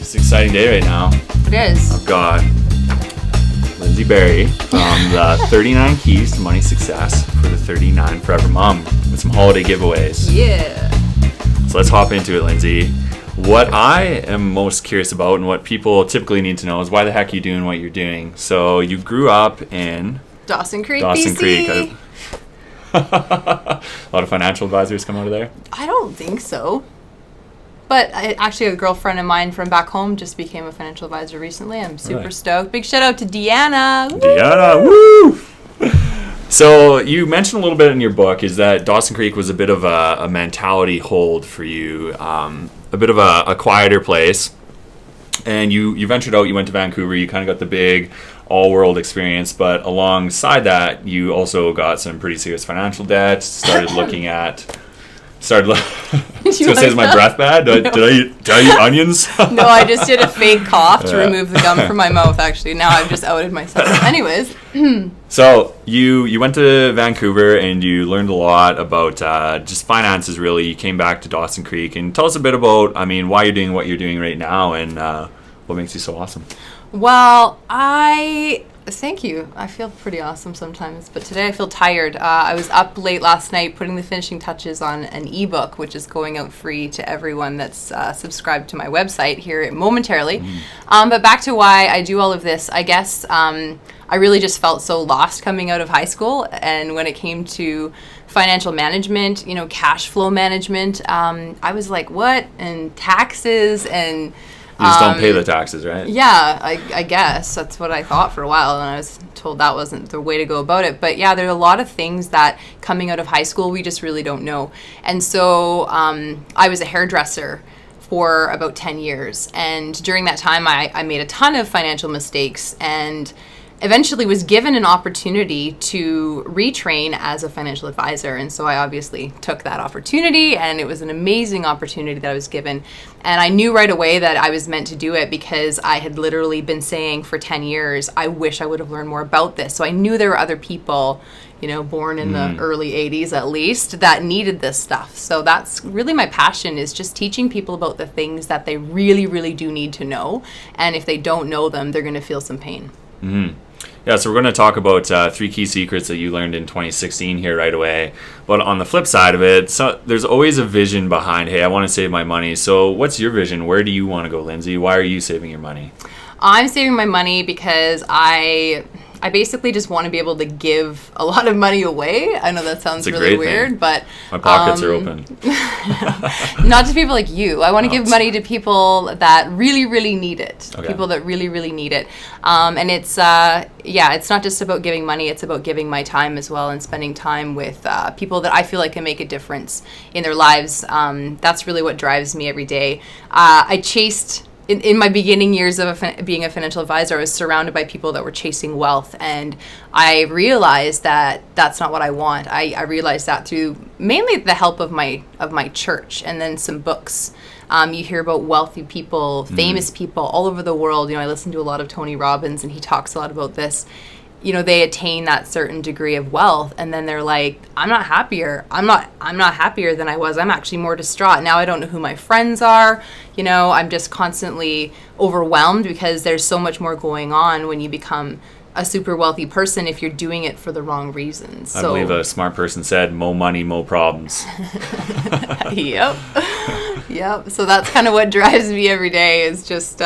It's an exciting day right now. It is. I've got Lyndsie Barrie from the 39 Keys to Money Success for the 39 Forever Mom with some holiday giveaways. Yeah. So let's hop into it, Lyndsie. What I am most curious about and what people typically need to know is why the heck are you doing what you're doing? So you grew up in Dawson Creek, Dawson BC. Creek. A lot of financial advisors come out of there? I don't think so. But actually, a girlfriend of mine from back home just became a financial advisor recently. I'm super stoked. Big shout out to Deanna. Woo! Deanna, woo! So you mentioned a little bit in your book is that Dawson Creek was a bit of a mentality hold for you, a bit of a quieter place. And you ventured out, you went to Vancouver, you kind of got the big all-world experience, but alongside that, you also got some pretty serious financial debt, started looking at... I was going to say, is my breath bad? Did I eat onions? No, I just did a fake cough to remove the gum from my mouth, actually. Now I've just outed myself. Anyways. So you went to Vancouver and you learned a lot about just finances, really. You came back to Dawson Creek. And tell us a bit about, why you're doing what you're doing right now and what makes you so awesome. Well, thank you. I feel pretty awesome sometimes, but today I feel tired. I was up late last night putting the finishing touches on an ebook, which is going out free to everyone that's subscribed to my website here momentarily. But back to why I do all of this, I guess I really just felt so lost coming out of high school. And when it came to financial management, cash flow management, I was like, what? And taxes and... You just don't pay the taxes, right? Yeah, I guess. That's what I thought for a while, and I was told that wasn't the way to go about it. But yeah, there are a lot of things that coming out of high school, we just really don't know. And so I was a hairdresser for about 10 years. And during that time, I made a ton of financial mistakes and eventually was given an opportunity to retrain as a financial advisor. And so I obviously took that opportunity, and it was an amazing opportunity that I was given. And I knew right away that I was meant to do it because I had literally been saying for 10 years, I wish I would have learned more about this. So I knew there were other people, born in the early 80s at least, that needed this stuff. So that's really my passion, is just teaching people about the things that they really, really do need to know. And if they don't know them, they're going to feel some pain. Mm-hmm. Yeah, so we're going to talk about 3 key secrets that you learned in 2016 here right away. But on the flip side of it, there's always a vision behind, hey, I want to save my money. So what's your vision? Where do you want to go, Lyndsie? Why are you saving your money? I'm saving my money because I basically just want to be able to give a lot of money away. I know that sounds really weird, but... My pockets are open. Not to people like you. I want to give money to people that really, really need it. Okay. People that really, really need it. And it's not just about giving money. It's about giving my time as well and spending time with people that I feel like can make a difference in their lives. That's really what drives me every day. I chased... In my beginning years of being a financial advisor, I was surrounded by people that were chasing wealth, and I realized that that's not what I want. I realized that through mainly the help of my church and then some books. You hear about wealthy people, famous people all over the world. I listen to a lot of Tony Robbins, and he talks a lot about this. They attain that certain degree of wealth, and then they're like, I'm not happier. I'm not happier than I was. I'm actually more distraught. Now I don't know who my friends are. I'm just constantly overwhelmed because there's so much more going on when you become a super wealthy person if you're doing it for the wrong reasons. I believe a smart person said, mo money, mo problems. Yep. So that's kind of what drives me every day, is just...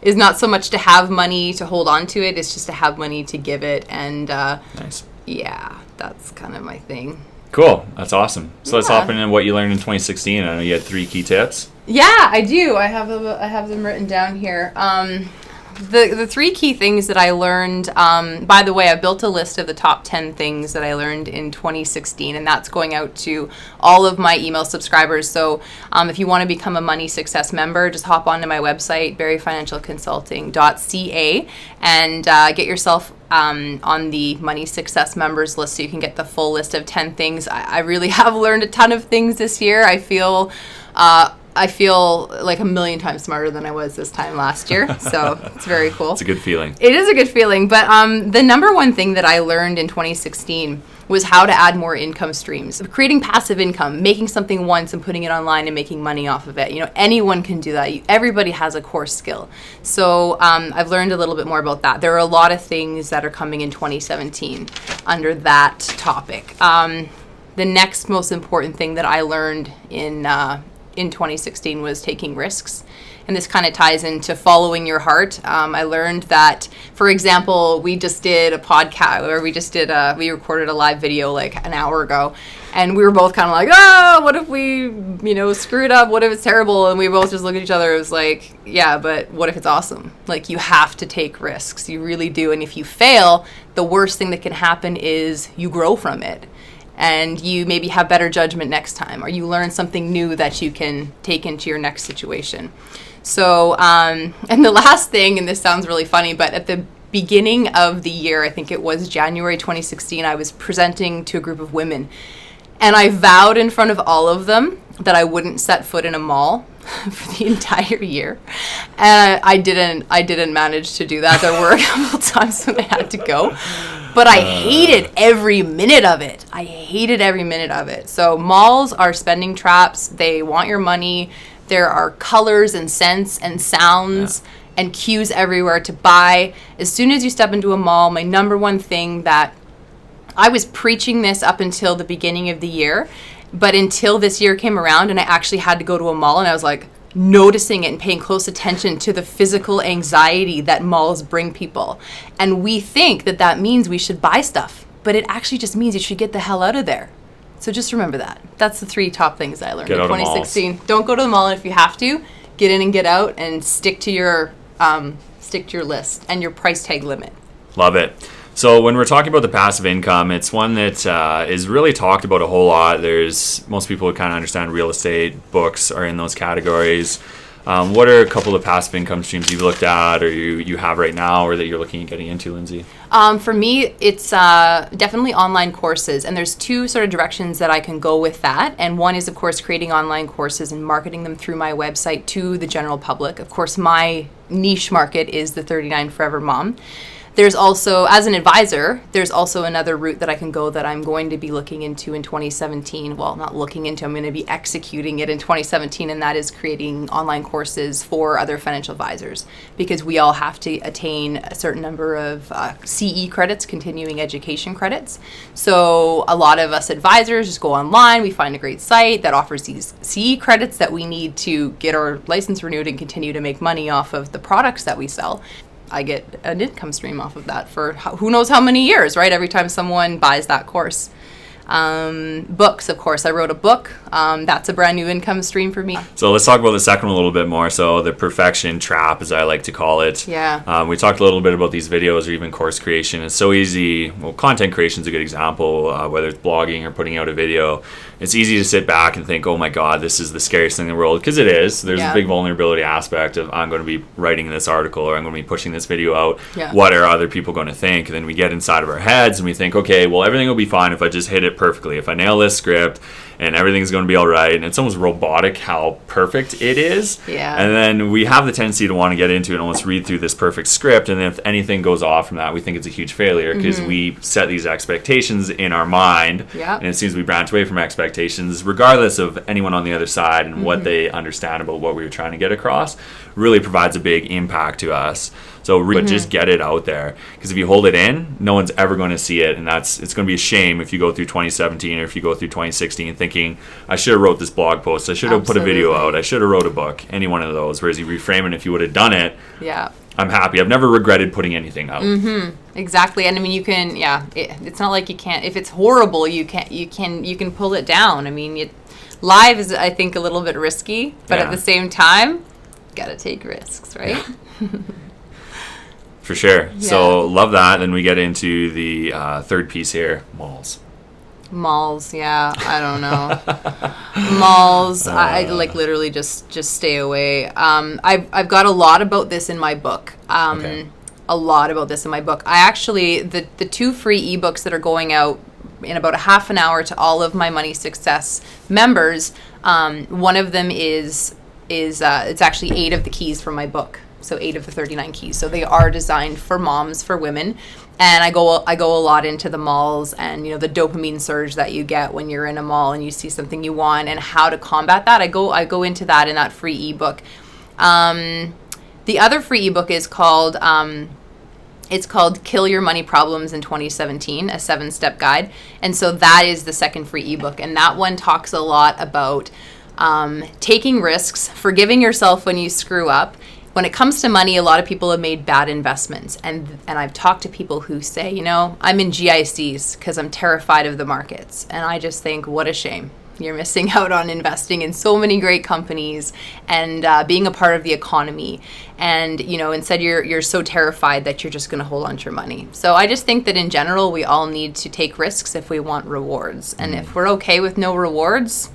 is not so much to have money to hold on to it, it's just to have money to give it. And nice. Yeah, that's kind of my thing. Cool. That's awesome. So let's hop into what you learned in 2016. I know you had 3 key tips. Yeah, I do. I have them written down here. The 3 key things that I learned, by the way, I built a list of the top 10 things that I learned in 2016, and that's going out to all of my email subscribers. So if you want to become a Money Success member, just hop onto my website, barriefinancialconsulting.ca, and get yourself on the Money Success members list so you can get the full list of 10 things. I really have learned a ton of things this year. I feel I feel like a million times smarter than I was this time last year. So it's very cool. It's a good feeling. It is a good feeling. But the number one thing that I learned in 2016 was how to add more income streams. Creating passive income, making something once and putting it online and making money off of it. You know, anyone can do that. Everybody has a core skill. So I've learned a little bit more about that. There are a lot of things that are coming in 2017 under that topic. The next most important thing that I learned in 2016 was taking risks. And this kind of ties into following your heart. I learned that, for example, we just did a podcast, or we recorded a live video like an hour ago. And we were both kind of like, oh, what if we, screw it up? What if it's terrible? And we both just looked at each other. It was like, yeah, but what if it's awesome? Like, you have to take risks. You really do. And if you fail, the worst thing that can happen is you grow from it. And you maybe have better judgment next time, or you learn something new that you can take into your next situation. So, and the last thing, and this sounds really funny, but at the beginning of the year, I think it was January 2016, I was presenting to a group of women. And I vowed in front of all of them that I wouldn't set foot in a mall for the entire year. And I didn't manage to do that. There were a couple times when I had to go. But I hated every minute of it. So malls are spending traps. They want your money. There are colors and scents and sounds and cues everywhere to buy. As soon as you step into a mall, my number one thing that I was preaching this up until the beginning of the year, but until this year came around and I actually had to go to a mall, and I was like noticing it and paying close attention to the physical anxiety that malls bring people. And we think that means we should buy stuff, but it actually just means you should get the hell out of there. So just remember that. That's the 3 top things I learned in 2016. Don't go to the mall, and if you have to, get in and get out and stick to your list and your price tag limit. Love it. So when we're talking about the passive income, it's one that is really talked about a whole lot. Most people kind of understand real estate, books are in those categories. What are a couple of passive income streams you've looked at, or you have right now, or that you're looking at getting into, Lyndsie? For me, it's definitely online courses, and there's 2 sort of directions that I can go with that. And one is, of course, creating online courses and marketing them through my website to the general public. Of course, my niche market is the 39 Forever Mom. There's also, as an advisor, there's also another route that I can go that I'm going to be looking into in 2017. Well, not looking into, I'm going to be executing it in 2017, and that is creating online courses for other financial advisors, because we all have to attain a certain number of CE credits, continuing education credits. So a lot of us advisors just go online, we find a great site that offers these CE credits that we need to get our license renewed and continue to make money off of the products that we sell. I get an income stream off of that for who knows how many years, right? Every time someone buys that course. Books, of course. I wrote a book. That's a brand new income stream for me. So let's talk about the second one a little bit more. So the perfection trap, as I like to call it. Yeah. We talked a little bit about these videos or even course creation. It's so easy. Well, content creation is a good example, whether it's blogging or putting out a video. It's easy to sit back and think, oh my God, this is the scariest thing in the world, because it is. There's a big vulnerability aspect of, I'm going to be writing this article, or I'm going to be pushing this video out. Yeah. What are other people going to think? And then we get inside of our heads and we think, okay, well, everything will be fine if I just hit it perfectly. If I nail this script and everything's going to be all right. And it's almost robotic how perfect it is. Yeah. And then we have the tendency to want to get into it and almost read through this perfect script. And then if anything goes off from that, we think it's a huge failure, because we set these expectations in our mind. Yeah. And as soon as we branch away from expectations, regardless of anyone on the other side and what they understand about what we were trying to get across, really provides a big impact to us. So just get it out there, because if you hold it in, no one's ever going to see it, and it's going to be a shame if you go through 2017 or if you go through 2016 thinking, I should have wrote this blog post, I should have put a video out, I should have wrote a book, any one of those. Whereas you reframe it, if you would have done it, I'm happy. I've never regretted putting anything out. Exactly. And I mean, you can, it's not like you can't, if it's horrible, you can pull it down. I mean, live is, I think, a little bit risky, but at the same time, gotta take risks, right? For sure. Yeah. So love that. Then we get into the third piece here, malls. Malls, yeah. I don't know. Malls, I like literally just stay away. I've got a lot about this in my book. A lot about this in my book. I actually, the 2 free ebooks that are going out in about a half an hour to all of my Money Success members, one of them is is it's actually 8 of the keys from my book. So 8 of the 39 keys. So they are designed for moms, for women. And I go a lot into the malls and, you know, the dopamine surge that you get when you're in a mall and you see something you want and how to combat that. I go into that in that free ebook. The other free ebook is called it's called Kill Your Money Problems in 2017, a 7-step guide. And so that is the second free ebook. And that one talks a lot about taking risks, forgiving yourself when you screw up. When it comes to money, a lot of people have made bad investments. And I've talked to people who say, you know, I'm in GICs because I'm terrified of the markets. And I just think, what a shame. You're missing out on investing in so many great companies and being a part of the economy. And, you know, instead you're so terrified that you're just going to hold on to your money. So I just think that in general, we all need to take risks if we want rewards. And if we're okay with no rewards,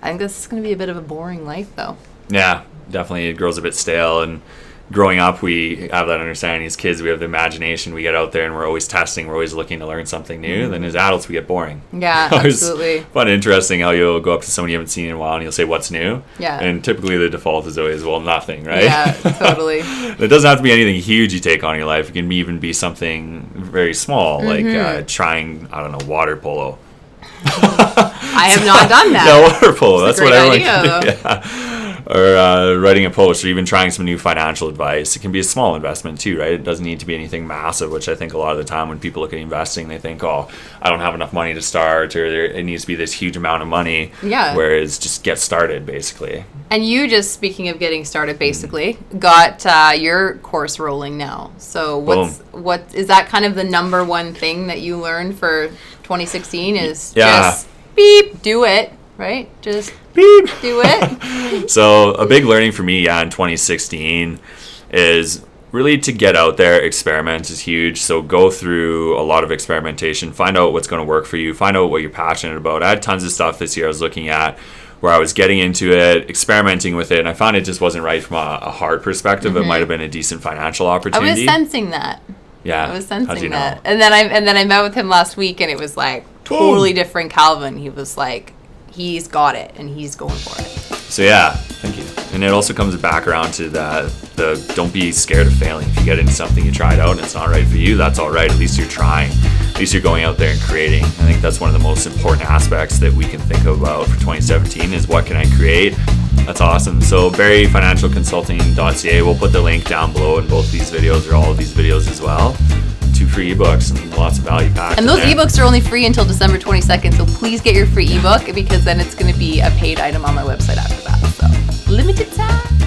I think this is going to be a bit of a boring life, though. Yeah, definitely. It grows a bit stale. And growing up, we have that understanding as kids. We have the imagination. We get out there and we're always testing. We're always looking to learn something new. Then as adults, we get boring. Yeah, absolutely. It's fun and interesting how you'll go up to someone you haven't seen in a while and you'll say, what's new? Yeah. And typically the default is always, well, nothing, right? Yeah, totally. It doesn't have to be anything huge you take on in your life. It can even be something very small, like trying, I don't know, water polo. I have not done that. No, water polo. That's what everyone can do. idea. Yeah. Or writing a post, or even trying some new financial advice. It can be a small investment too, right? It doesn't need to be anything massive, which I think a lot of the time when people look at investing, they think, oh, I don't have enough money to start, or it needs to be this huge amount of money. Yeah. Whereas just get started, basically. And you just, speaking of getting started, basically, got your course rolling now. So what is that kind of the number one thing that you learned for 2016 is just beep, do it, right? Just beep, do it. So a big learning for me, in 2016 is really to get out there. Experiment is huge. So go through a lot of experimentation, find out what's going to work for you, find out what you're passionate about. I had tons of stuff this year I was looking at where I was getting into it, experimenting with it, and I found it just wasn't right from a heart perspective. It might have been a decent financial opportunity. I was sensing that. Yeah. I was sensing How'd you that. know? And then I met with him last week and it was like totally different Calvin. He was like, he's got it and he's going for it. So yeah, thank you. And it also comes back around to the don't be scared of failing. If you get into something you tried out and it's not right for you, that's all right. At least you're trying. At least you're going out there and creating. I think that's one of the most important aspects that we can think about for 2017 is what can I create? That's awesome. So barriefinancialconsulting.ca, we'll put the link down below in both these videos or all of these videos as well. 2 free ebooks and lots of value packed. And those ebooks are only free until December 22nd, so please get your free ebook because then it's going to be a paid item on my website after that. So limited time.